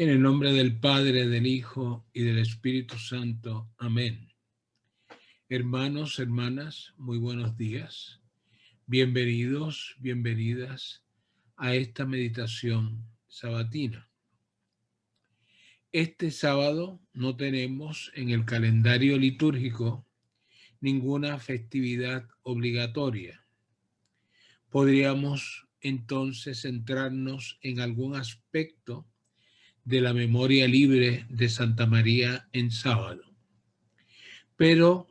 En el nombre del Padre, del Hijo y del Espíritu Santo. Amén. Hermanos, hermanas, muy buenos días. Bienvenidos, bienvenidas a esta meditación sabatina. Este sábado no tenemos en el calendario litúrgico ninguna festividad obligatoria. Podríamos entonces centrarnos en algún aspecto de la memoria libre de Santa María en sábado. Pero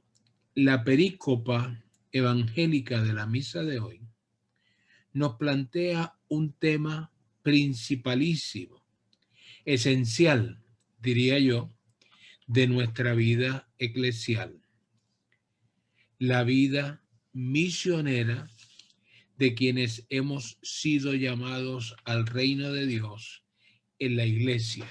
la perícopa evangélica de la misa de hoy nos plantea un tema principalísimo, esencial, diría yo, de nuestra vida eclesial. La vida misionera de quienes hemos sido llamados al reino de Dios en la iglesia.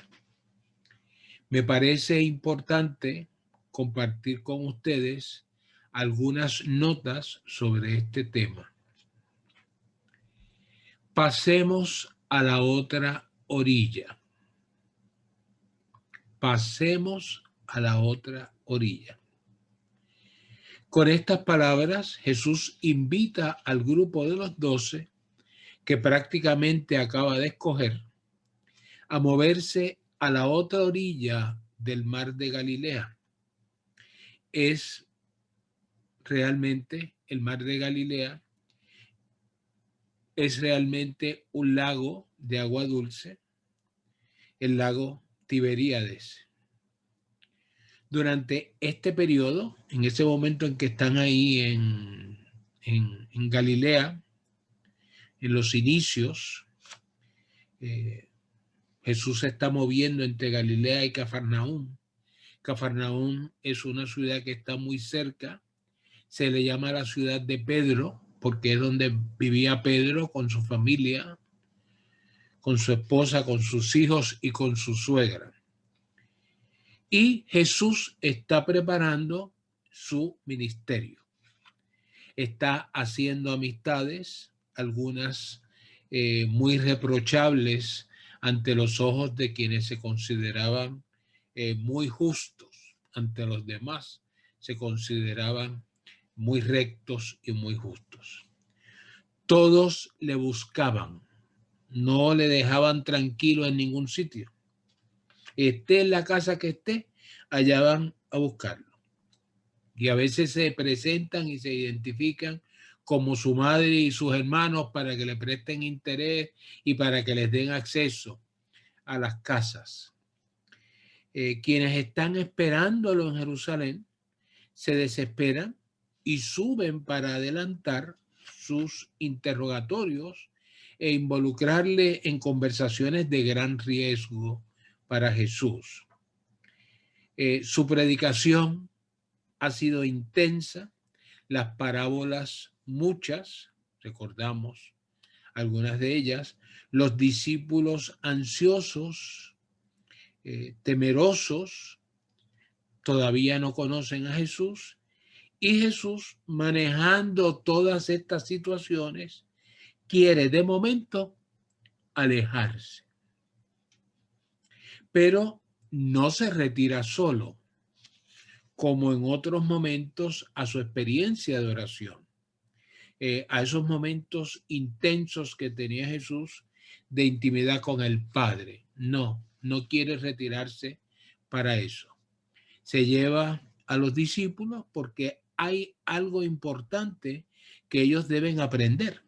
Me parece importante compartir con ustedes algunas notas sobre este tema. Pasemos a la otra orilla. Pasemos a la otra orilla. Con estas palabras, Jesús invita al grupo de los 12, que prácticamente acaba de escoger, a moverse a la otra orilla del mar de Galilea. Es realmente el mar de Galilea, es realmente un lago de agua dulce, el lago Tiberíades. Durante este periodo, en ese momento en que están ahí en Galilea, en los inicios, Jesús se está moviendo entre Galilea y Cafarnaúm. Cafarnaúm es una ciudad que está muy cerca, se le llama la ciudad de Pedro, porque es donde vivía Pedro con su familia, con su esposa, con sus hijos y con su suegra. Y Jesús está preparando su ministerio. Está haciendo amistades, algunas muy reprochables ante los ojos de quienes se consideraban muy justos, ante los demás se consideraban muy rectos y muy justos. Todos le buscaban, no le dejaban tranquilo en ningún sitio. Esté en la casa que esté, allá van a buscarlo. Y a veces se presentan y se identifican como su madre y sus hermanos para que le presten interés y para que les den acceso a las casas. Quienes están esperándolo en Jerusalén se desesperan y suben para adelantar sus interrogatorios e involucrarle en conversaciones de gran riesgo para Jesús. Su predicación ha sido intensa, las parábolas muchas, recordamos algunas de ellas, los discípulos ansiosos, temerosos, todavía no conocen a Jesús, y Jesús, manejando todas estas situaciones, quiere de momento alejarse. Pero no se retira solo, como en otros momentos, a su experiencia de oración, a esos momentos intensos que tenía Jesús de intimidad con el Padre. No quiere retirarse para eso. Se lleva a los discípulos porque hay algo importante que ellos deben aprender.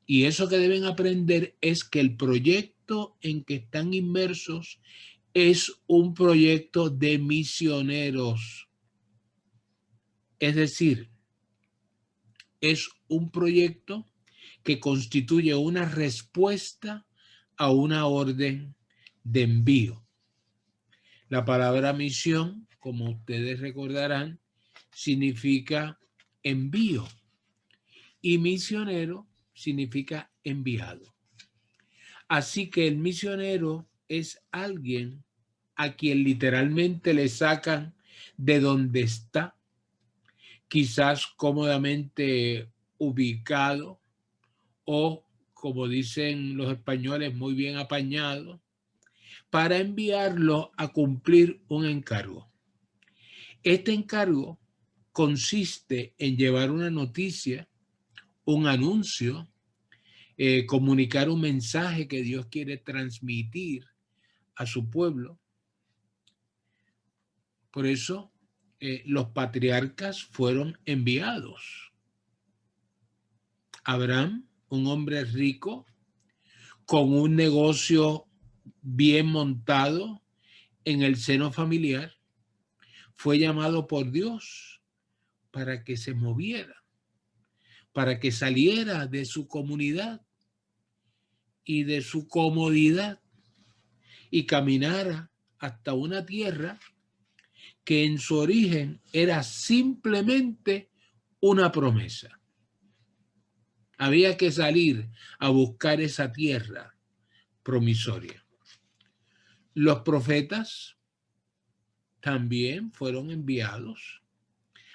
Y eso que deben aprender es que el proyecto en que están inmersos es un proyecto de misioneros. Es decir, es un proyecto que constituye una respuesta a una orden de envío. La palabra misión, como ustedes recordarán, significa envío y misionero significa enviado. Así que el misionero es alguien a quien literalmente le sacan de donde está, quizás cómodamente ubicado o, como dicen los españoles, muy bien apañado, para enviarlo a cumplir un encargo. Este encargo consiste en llevar una noticia, un anuncio, comunicar un mensaje que Dios quiere transmitir a su pueblo. Por eso los patriarcas fueron enviados. Abraham, un hombre rico, con un negocio bien montado en el seno familiar, fue llamado por Dios para que se moviera, para que saliera de su comunidad y de su comodidad y caminara hasta una tierra que en su origen era simplemente una promesa. Había que salir a buscar esa tierra promisoria. Los profetas también fueron enviados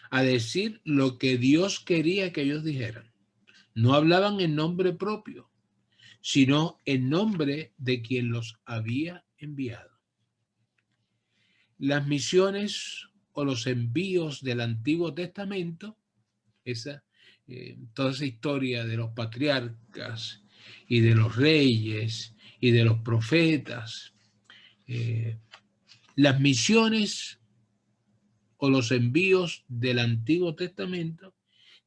a decir lo que Dios quería que ellos dijeran. No hablaban en nombre propio, sino en nombre de quien los había enviado. Las misiones o los envíos del Antiguo Testamento, toda esa historia de los patriarcas y de los reyes y de los profetas, las misiones o los envíos del Antiguo Testamento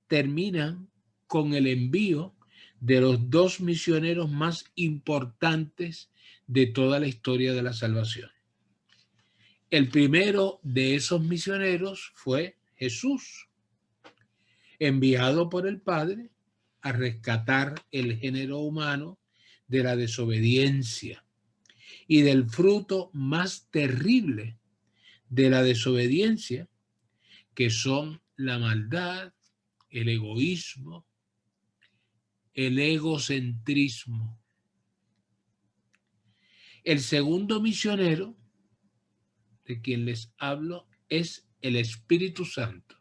terminan con el envío de los dos misioneros más importantes de toda la historia de la salvación. El primero de esos misioneros fue Jesús, enviado por el Padre a rescatar el género humano de la desobediencia y del fruto más terrible de la desobediencia, que son la maldad, el egoísmo, el egocentrismo. El segundo misionero de quien les hablo es el Espíritu Santo,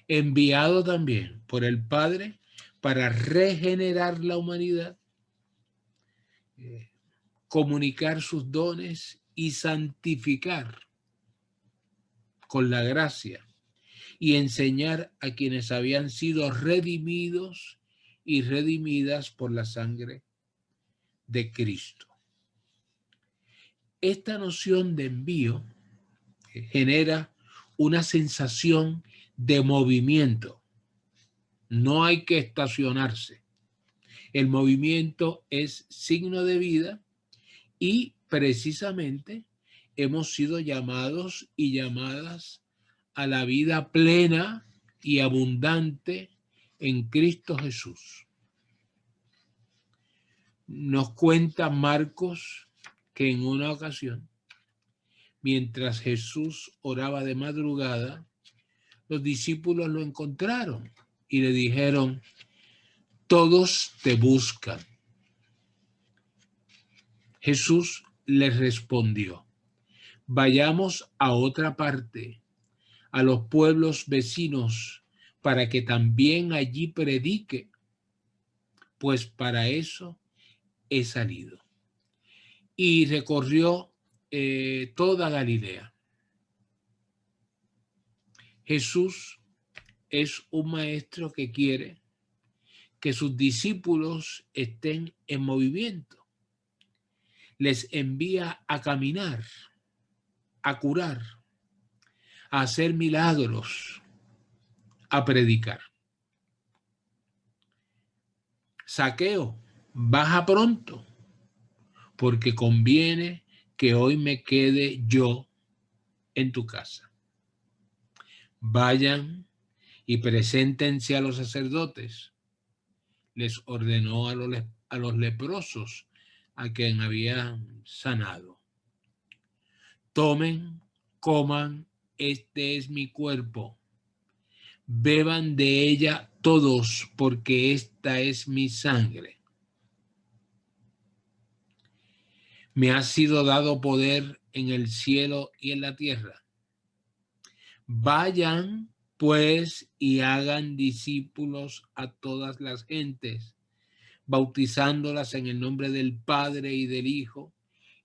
enviado también por el Padre para regenerar la humanidad, comunicar sus dones y santificar con la gracia y enseñar a quienes habían sido redimidos y redimidas por la sangre de Cristo. Esta noción de envío genera una sensación de movimiento. No hay que estacionarse. El movimiento es signo de vida y precisamente hemos sido llamados y llamadas a la vida plena y abundante en Cristo Jesús. Nos cuenta Marcos que en una ocasión, mientras Jesús oraba de madrugada, los discípulos lo encontraron y le dijeron: todos te buscan. Jesús les respondió: vayamos a otra parte, a los pueblos vecinos, para que también allí predique, pues para eso he salido. Y recorrió toda Galilea. Jesús es un maestro que quiere que sus discípulos estén en movimiento. Les envía a caminar, a curar, a hacer milagros, a predicar. Zaqueo, baja pronto, porque conviene que hoy me quede yo en tu casa. Vayan y preséntense a los sacerdotes. Les ordenó a los leprosos a quien había sanado: tomen, coman, este es mi cuerpo. Beban de ella todos, porque esta es mi sangre. Me ha sido dado poder en el cielo y en la tierra. Vayan, pues, y hagan discípulos a todas las gentes, bautizándolas en el nombre del Padre y del Hijo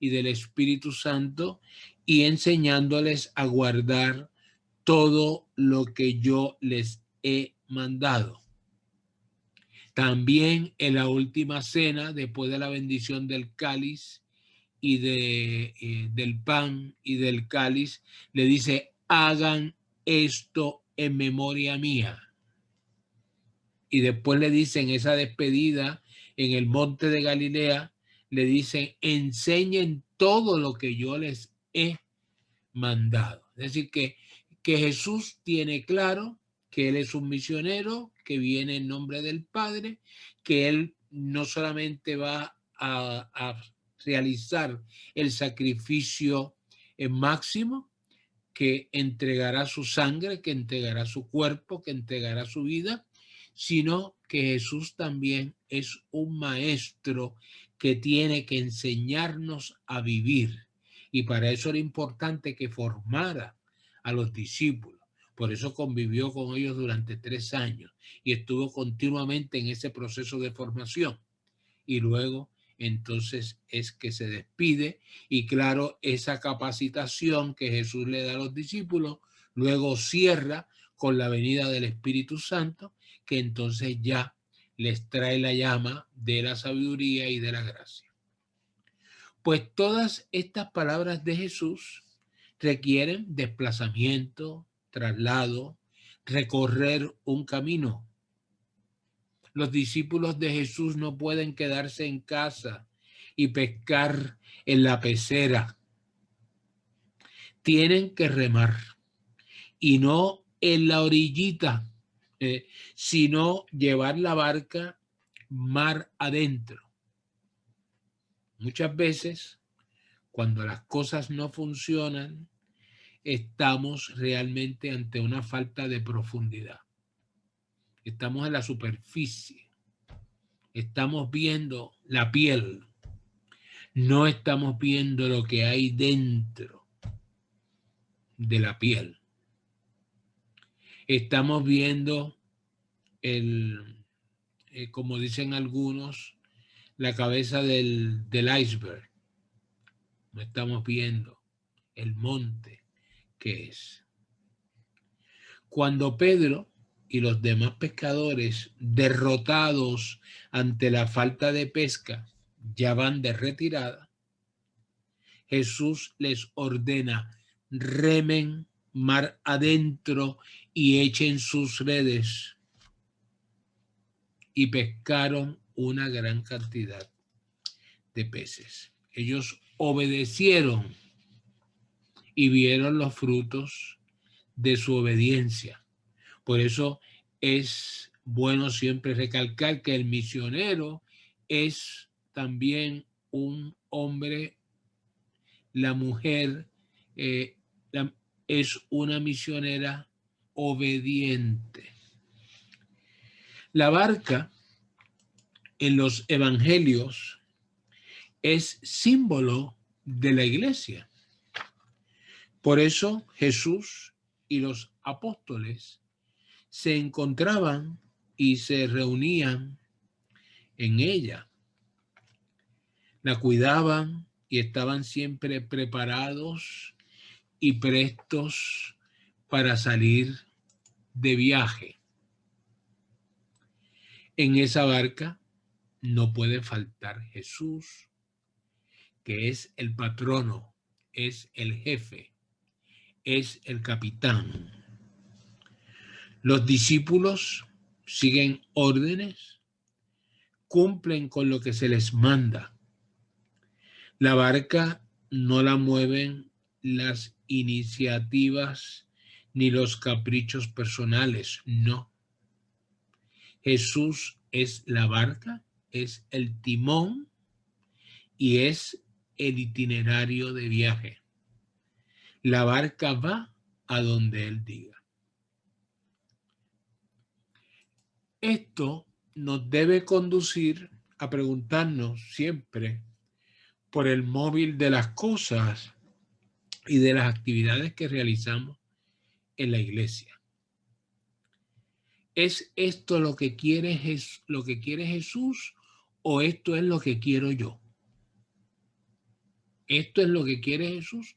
y del Espíritu Santo, y enseñándoles a guardar todo lo que yo les he mandado. También en la última cena, después de la bendición del cáliz y del pan y del cáliz, le dice, hagan esto en memoria mía. Y después le dicen esa despedida en el monte de Galilea, le dicen, enseñen todo lo que yo les he mandado. Es decir, que Jesús tiene claro que Él es un misionero que viene en nombre del Padre, que Él no solamente va a realizar el sacrificio máximo, que entregará su sangre, que entregará su cuerpo, que entregará su vida, sino que Jesús también es un maestro que tiene que enseñarnos a vivir. Y para eso era importante que formara a los discípulos. Por eso convivió con ellos durante 3 años y estuvo continuamente en ese proceso de formación. Y luego entonces es que se despide, y claro, esa capacitación que Jesús le da a los discípulos luego cierra con la venida del Espíritu Santo, que entonces ya les trae la llama de la sabiduría y de la gracia. Pues todas estas palabras de Jesús requieren desplazamiento, traslado, recorrer un camino. Los discípulos de Jesús no pueden quedarse en casa y pescar en la pecera. Tienen que remar, y no en la orillita, sino llevar la barca mar adentro. Muchas veces, cuando las cosas no funcionan, estamos realmente ante una falta de profundidad. Estamos en la superficie. Estamos viendo la piel. No estamos viendo lo que hay dentro de la piel. Estamos viendo como dicen algunos, la cabeza del iceberg. No estamos viendo el monte que es. Cuando Pedro y los demás pescadores, derrotados ante la falta de pesca, ya van de retirada, Jesús les ordena, remen mar adentro y echen sus redes. Y pescaron una gran cantidad de peces. Ellos obedecieron y vieron los frutos de su obediencia. Por eso es bueno siempre recalcar que el misionero es también un hombre, la mujer es una misionera obediente. La barca en los evangelios es símbolo de la iglesia. Por eso Jesús y los apóstoles se encontraban y se reunían en ella. La cuidaban y estaban siempre preparados y prestos para salir de viaje. En esa barca no puede faltar Jesús, que es el patrono, es el jefe, es el capitán. Los discípulos siguen órdenes, cumplen con lo que se les manda. La barca no la mueven las iniciativas ni los caprichos personales, no. Jesús es la barca, es el timón y es el itinerario de viaje. La barca va a donde Él diga. Esto nos debe conducir a preguntarnos siempre por el móvil de las cosas y de las actividades que realizamos en la iglesia. ¿Es esto lo que quiere Jesús o esto es lo que quiero yo? ¿Esto es lo que quiere Jesús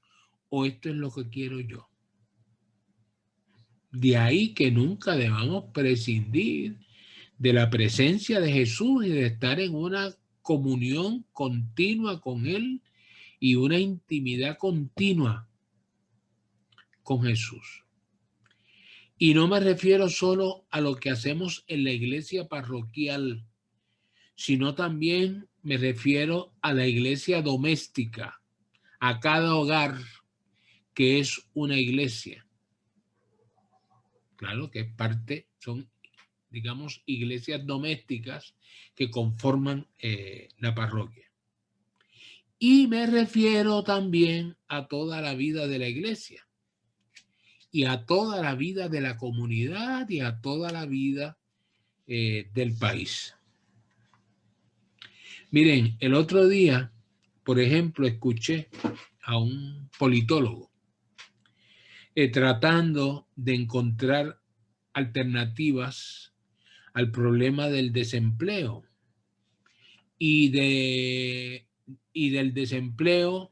o esto es lo que quiero yo? De ahí que nunca debamos prescindir de la presencia de Jesús y de estar en una comunión continua con Él y una intimidad continua con Jesús. Y no me refiero solo a lo que hacemos en la iglesia parroquial, sino también me refiero a la iglesia doméstica, a cada hogar que es una iglesia. Claro que es parte, son, digamos, iglesias domésticas que conforman la parroquia. Y me refiero también a toda la vida de la iglesia y a toda la vida de la comunidad y a toda la vida del país. Miren, el otro día, por ejemplo, escuché a un politólogo tratando de encontrar alternativas al problema del desempleo y del desempleo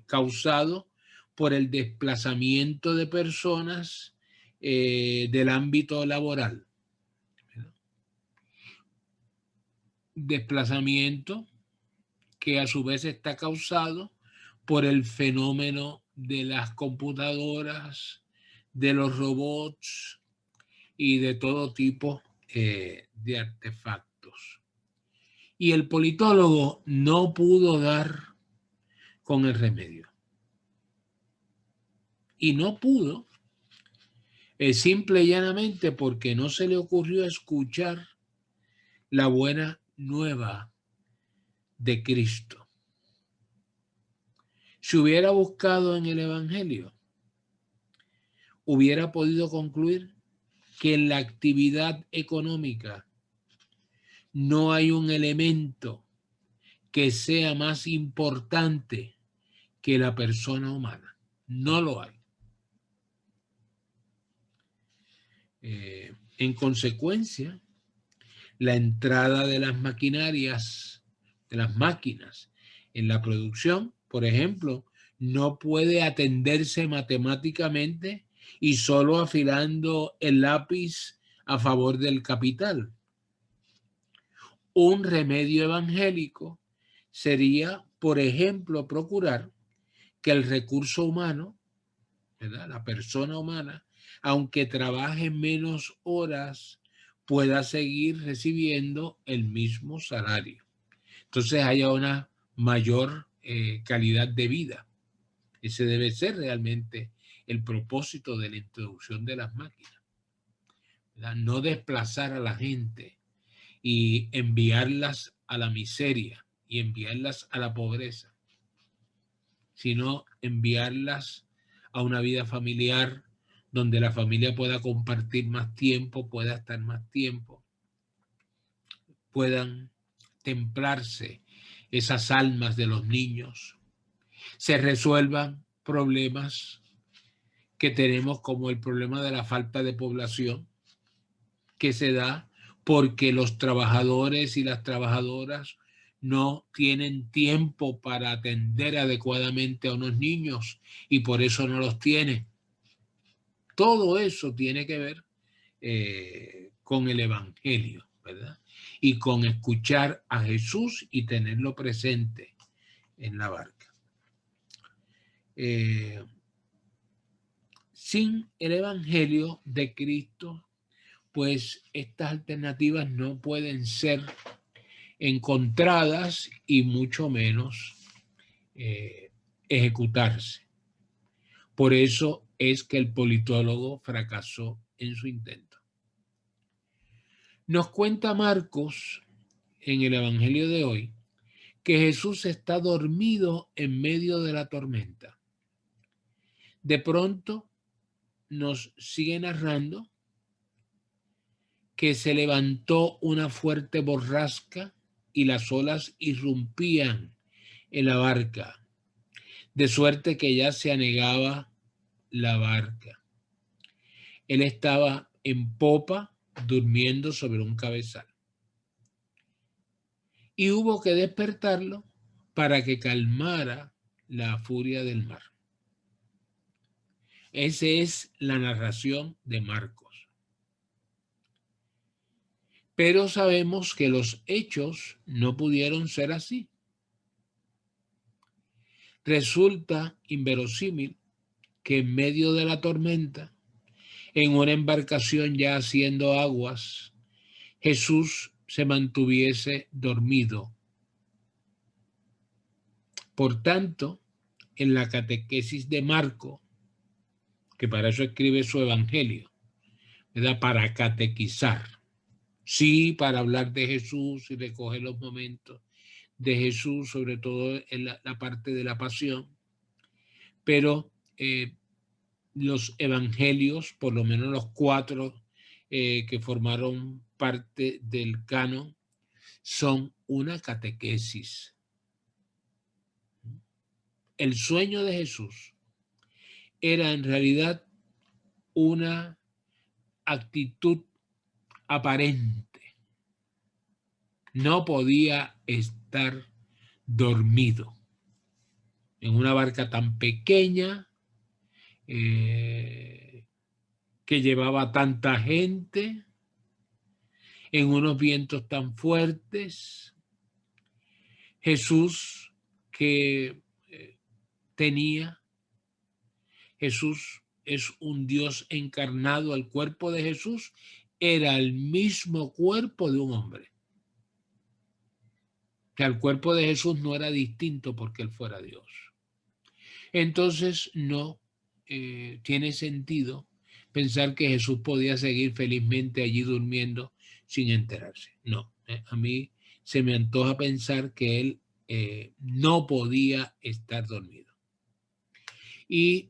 causado por el desplazamiento de personas del ámbito laboral. Desplazamiento que a su vez está causado por el fenómeno de las computadoras, de los robots y de todo tipo de artefactos. Y el politólogo no pudo dar con el remedio. Y no pudo, simple y llanamente porque no se le ocurrió escuchar la buena nueva de Cristo. Si hubiera buscado en el Evangelio, hubiera podido concluir que en la actividad económica no hay un elemento que sea más importante que la persona humana. No lo hay. En consecuencia, la entrada de las maquinarias, de las máquinas en la producción, por ejemplo, no puede atenderse matemáticamente y solo afilando el lápiz a favor del capital. Un remedio evangélico sería, por ejemplo, procurar que el recurso humano, ¿verdad?, la persona humana, aunque trabaje menos horas, pueda seguir recibiendo el mismo salario. Entonces haya una mayor calidad de vida. Ese debe ser realmente el propósito de la introducción de las máquinas, ¿verdad? No desplazar a la gente y enviarlas a la miseria y enviarlas a la pobreza, sino enviarlas a una vida familiar donde la familia pueda compartir más tiempo, pueda estar más tiempo, puedan templarse esas almas de los niños, se resuelvan problemas que tenemos como el problema de la falta de población que se da porque los trabajadores y las trabajadoras no tienen tiempo para atender adecuadamente a unos niños y por eso no los tienen. Todo eso tiene que ver con el Evangelio, ¿verdad? Y con escuchar a Jesús y tenerlo presente en la barca. Sin el Evangelio de Cristo, pues estas alternativas no pueden ser encontradas y mucho menos ejecutarse. Por eso es que el politólogo fracasó en su intento. Nos cuenta Marcos en el Evangelio de hoy que Jesús está dormido en medio de la tormenta. De pronto nos sigue narrando que se levantó una fuerte borrasca y las olas irrumpían en la barca, de suerte que ya se anegaba la barca. Él estaba en popa, durmiendo sobre un cabezal. Y hubo que despertarlo para que calmara la furia del mar. Esa es la narración de Marcos. Pero sabemos que los hechos no pudieron ser así. Resulta inverosímil que en medio de la tormenta, en una embarcación ya haciendo aguas, Jesús se mantuviese dormido. Por tanto, en la catequesis de Marco, que para eso escribe su evangelio, ¿verdad? Para catequizar, sí, para hablar de Jesús y recoger los momentos de Jesús, sobre todo en la parte de la pasión, pero los evangelios, por lo menos los 4 que formaron parte del canon, son una catequesis. El sueño de Jesús era en realidad una actitud aparente. No podía estar dormido en una barca tan pequeña que llevaba tanta gente, en unos vientos tan fuertes. Jesús que Jesús es un Dios encarnado. El cuerpo de Jesús era el mismo cuerpo de un hombre. O sea, el cuerpo de Jesús no era distinto porque él fuera Dios. Entonces no tiene sentido pensar que Jesús podía seguir felizmente allí durmiendo sin enterarse. No, a mí se me antoja pensar que él no podía estar dormido. Y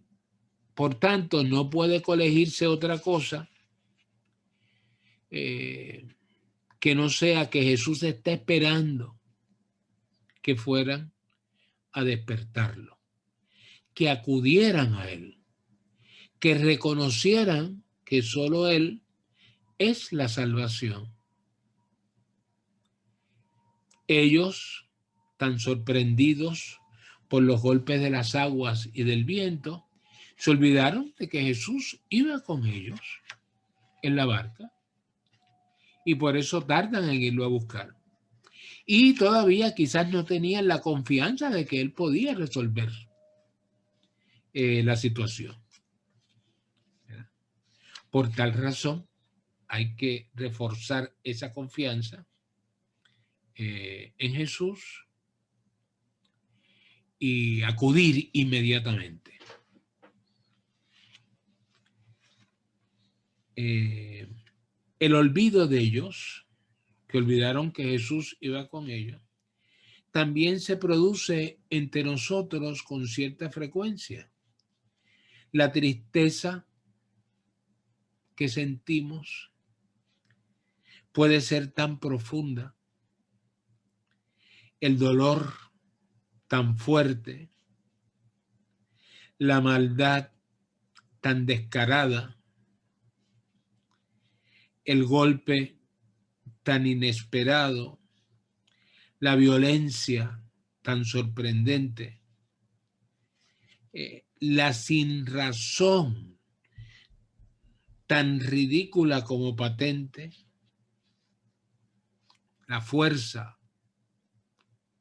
por tanto no puede colegirse otra cosa que no sea que Jesús está esperando que fueran a despertarlo, que acudieran a él, que reconocieran que solo él es la salvación. Ellos, tan sorprendidos por los golpes de las aguas y del viento, se olvidaron de que Jesús iba con ellos en la barca y por eso tardan en irlo a buscar. Y todavía quizás no tenían la confianza de que él podía resolver la situación. Por tal razón, hay que reforzar esa confianza en Jesús y acudir inmediatamente. El olvido de ellos, que olvidaron que Jesús iba con ellos, también se produce entre nosotros con cierta frecuencia. La tristeza que sentimos puede ser tan profunda, el dolor tan fuerte, la maldad tan descarada, el golpe tan inesperado, la violencia tan sorprendente, la sinrazón tan ridícula como patente, la fuerza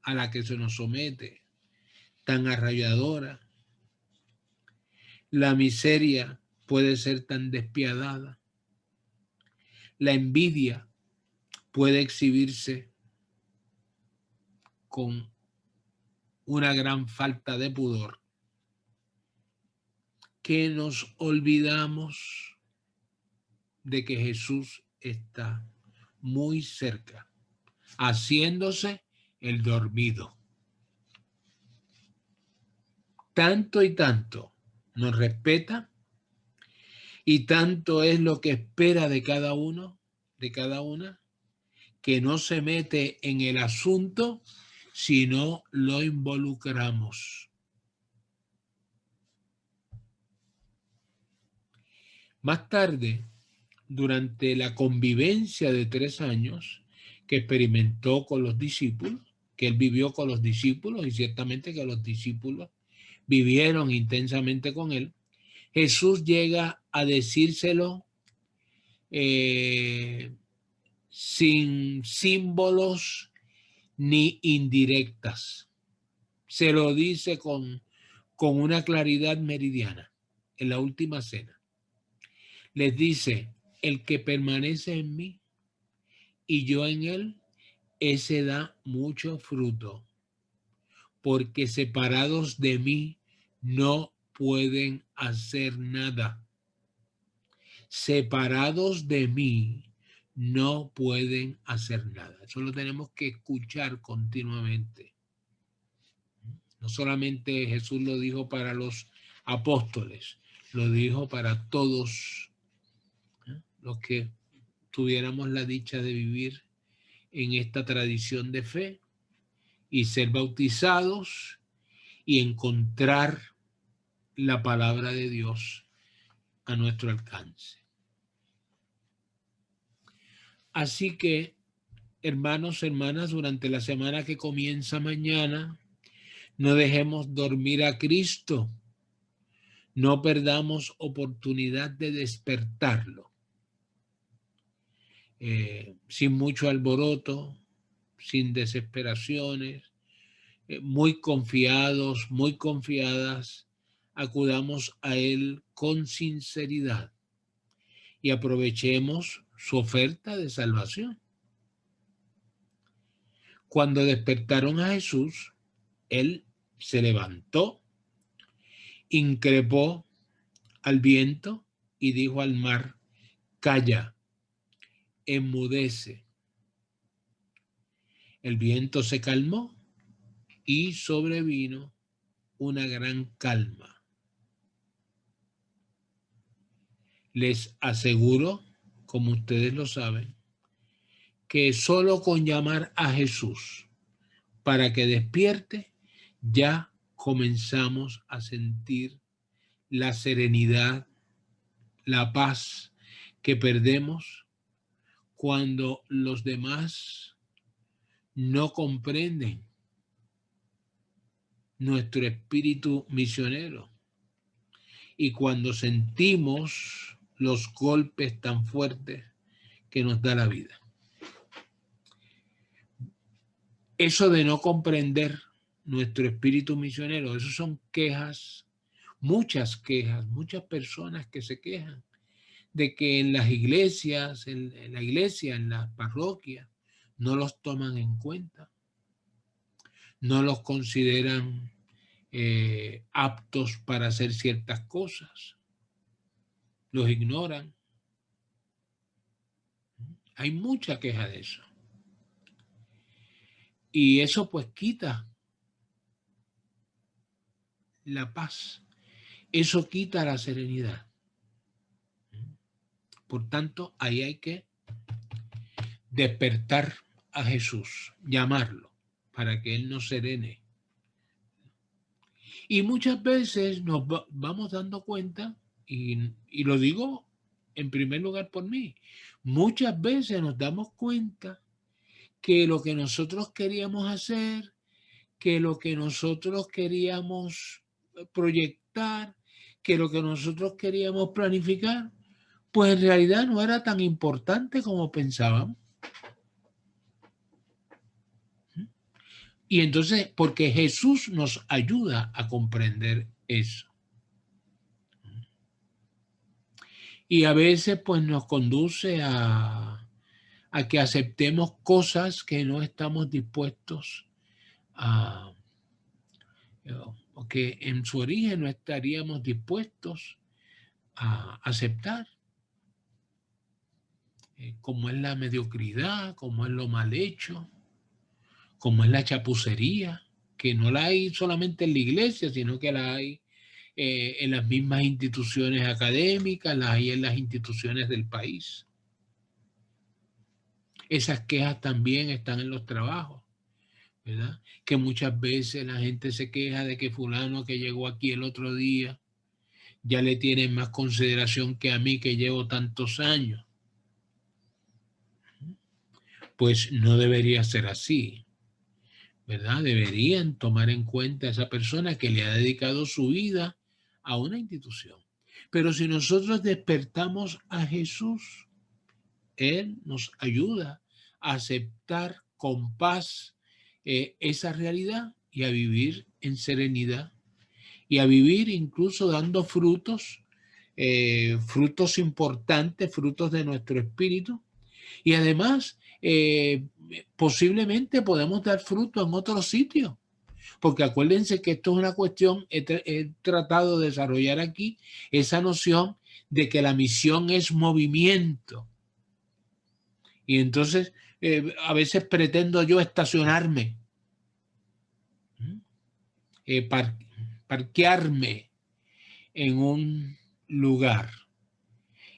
a la que se nos somete, tan arrolladora, la miseria puede ser tan despiadada, la envidia puede exhibirse con una gran falta de pudor, que nos olvidamos de que Jesús está muy cerca, haciéndose el dormido. Tanto y tanto nos respeta y tanto es lo que espera de cada uno, de cada una, que no se mete en el asunto si no lo involucramos. Más tarde, durante la convivencia de 3 años que experimentó con los discípulos, que él vivió con los discípulos, y ciertamente que los discípulos vivieron intensamente con él, Jesús llega a decírselo sin símbolos ni indirectas. Se lo dice con una claridad meridiana en la última cena. Les dice, el que permanece en mí y yo en él, ese da mucho fruto, porque separados de mí no pueden hacer nada. Separados de mí no pueden hacer nada. Eso lo tenemos que escuchar continuamente. No solamente Jesús lo dijo para los apóstoles, lo dijo para todos los que tuviéramos la dicha de vivir en esta tradición de fe y ser bautizados y encontrar la palabra de Dios a nuestro alcance. Así que, hermanos, hermanas, durante la semana que comienza mañana, no dejemos dormir a Cristo. No perdamos oportunidad de despertarlo. Sin mucho alboroto, sin desesperaciones, muy confiados, muy confiadas, acudamos a Él con sinceridad y aprovechemos su oferta de salvación. Cuando despertaron a Jesús, Él se levantó, increpó al viento y dijo al mar, calla, enmudece. El viento se calmó y sobrevino una gran calma. Les aseguro, como ustedes lo saben, que solo con llamar a Jesús para que despierte, ya comenzamos a sentir la serenidad, la paz que perdemos cuando los demás no comprenden nuestro espíritu misionero y cuando sentimos los golpes tan fuertes que nos da la vida. Eso de no comprender nuestro espíritu misionero, eso son quejas, muchas personas que se quejan de que en las iglesias, en la iglesia, en las parroquias, no los toman en cuenta, no los consideran aptos para hacer ciertas cosas, los ignoran. Hay mucha queja de eso. Y eso pues quita la paz, eso quita la serenidad. Por tanto, ahí hay que despertar a Jesús, llamarlo, para que Él nos serene. Y muchas veces nos vamos dando cuenta, y lo digo en primer lugar por mí, muchas veces nos damos cuenta que lo que nosotros queríamos hacer, que lo que nosotros queríamos proyectar, que lo que nosotros queríamos planificar, pues en realidad no era tan importante como pensábamos. Y entonces, porque Jesús nos ayuda a comprender eso. Y a veces pues nos conduce a que aceptemos cosas que no estamos dispuestos a, o que en su origen no estaríamos dispuestos a aceptar, como es la mediocridad, como es lo mal hecho, como es la chapucería, que no la hay solamente en la iglesia, sino que la hay en las mismas instituciones académicas, la hay en las instituciones del país. Esas quejas también están en los trabajos, ¿verdad? Que muchas veces la gente se queja de que fulano que llegó aquí el otro día ya le tienen más consideración que a mí que llevo tantos años. Pues no debería ser así. ¿verdad? Deberían tomar en cuenta a esa persona que le ha dedicado su vida a una institución. Pero si nosotros despertamos a Jesús, Él nos ayuda a aceptar con paz esa realidad y a vivir en serenidad y a vivir incluso dando frutos, frutos importantes, frutos de nuestro espíritu. Y además, posiblemente podemos dar fruto en otros sitios. Porque acuérdense que esto es una cuestión, he tratado de desarrollar aquí esa noción de que la misión es movimiento. Y entonces a veces pretendo yo estacionarme, parquearme en un lugar.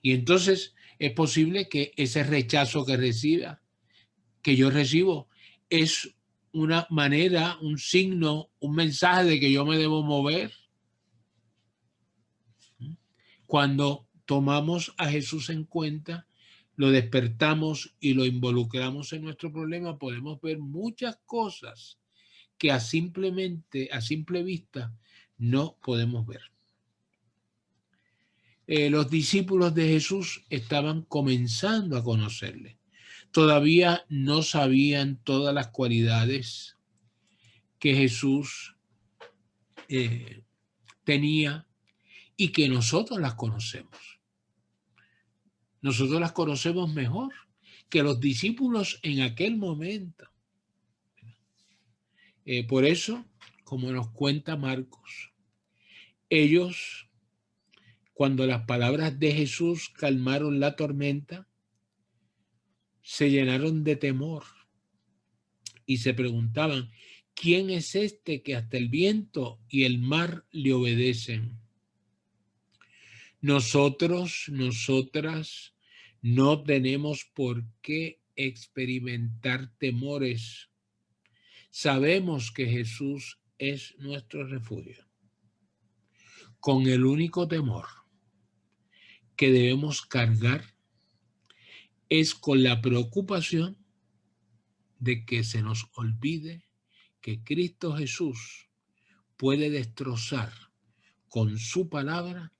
Y entonces es posible que ese rechazo que yo recibo, es una manera, un signo, un mensaje de que yo me debo mover. Cuando tomamos a Jesús en cuenta, lo despertamos y lo involucramos en nuestro problema, podemos ver muchas cosas que a simple vista no podemos ver. Los discípulos de Jesús estaban comenzando a conocerle. Todavía no sabían todas las cualidades que Jesús tenía y que nosotros las conocemos. Nosotros las conocemos mejor que los discípulos en aquel momento. Por eso, como nos cuenta Marcos, ellos, cuando las palabras de Jesús calmaron la tormenta, se llenaron de temor y se preguntaban, ¿quién es este que hasta el viento y el mar le obedecen? Nosotras, no tenemos por qué experimentar temores. Sabemos que Jesús es nuestro refugio. Con el único temor que debemos cargar es con la preocupación de que se nos olvide que Cristo Jesús puede destrozar con su palabra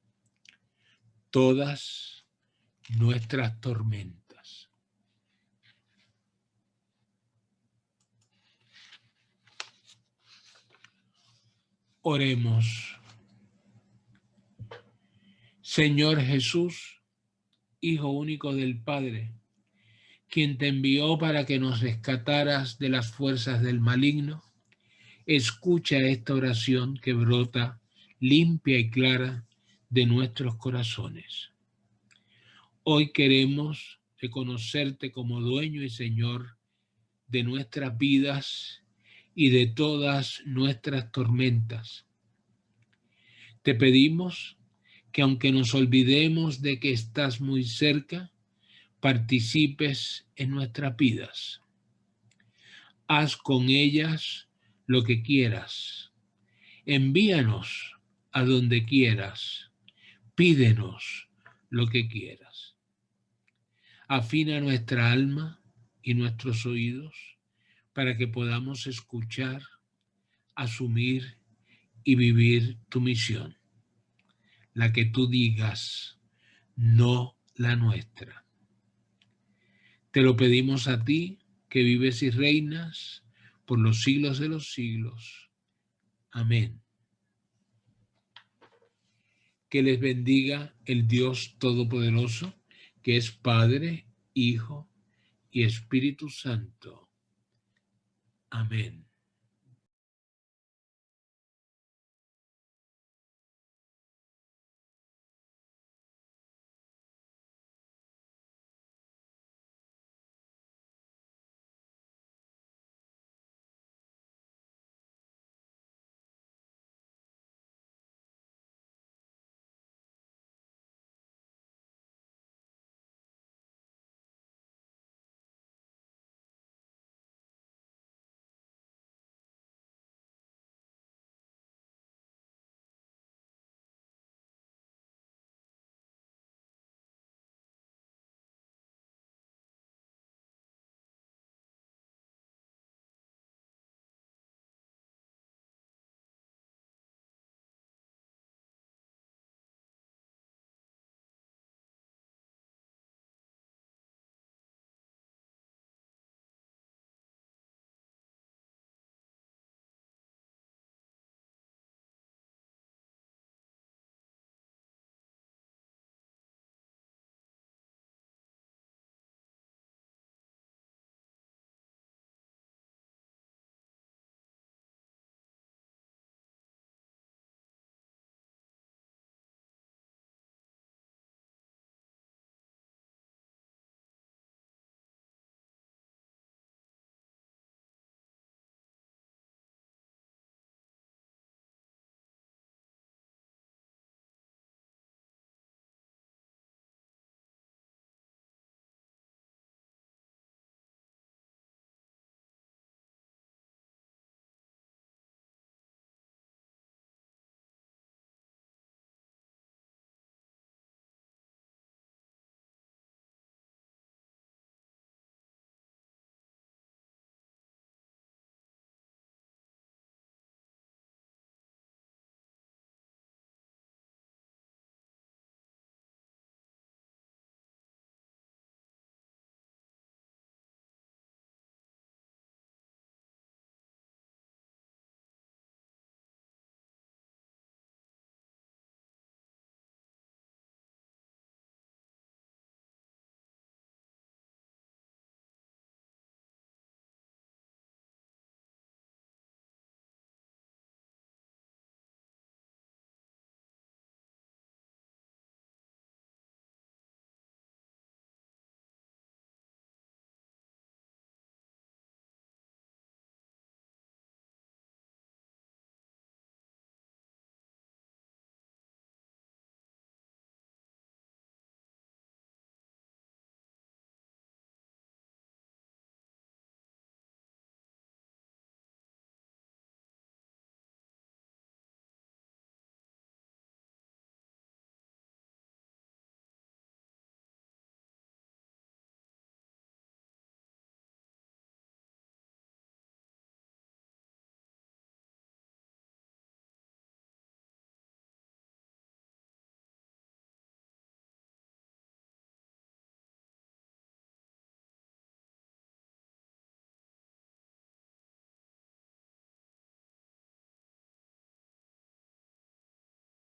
todas nuestras tormentas. Oremos. Señor Jesús, Hijo único del Padre, quien te envió para que nos rescataras de las fuerzas del maligno, escucha esta oración que brota limpia y clara de nuestros corazones. Hoy queremos reconocerte como dueño y Señor de nuestras vidas y de todas nuestras tormentas. Te pedimos que aunque nos olvidemos de que estás muy cerca, participes en nuestras vidas. Haz con ellas lo que quieras. Envíanos a donde quieras. Pídenos lo que quieras. Afina nuestra alma y nuestros oídos para que podamos escuchar, asumir y vivir tu misión. La que tú digas, no la nuestra. Te lo pedimos a ti, que vives y reinas por los siglos de los siglos. Amén. Que les bendiga el Dios Todopoderoso, que es Padre, Hijo y Espíritu Santo. Amén.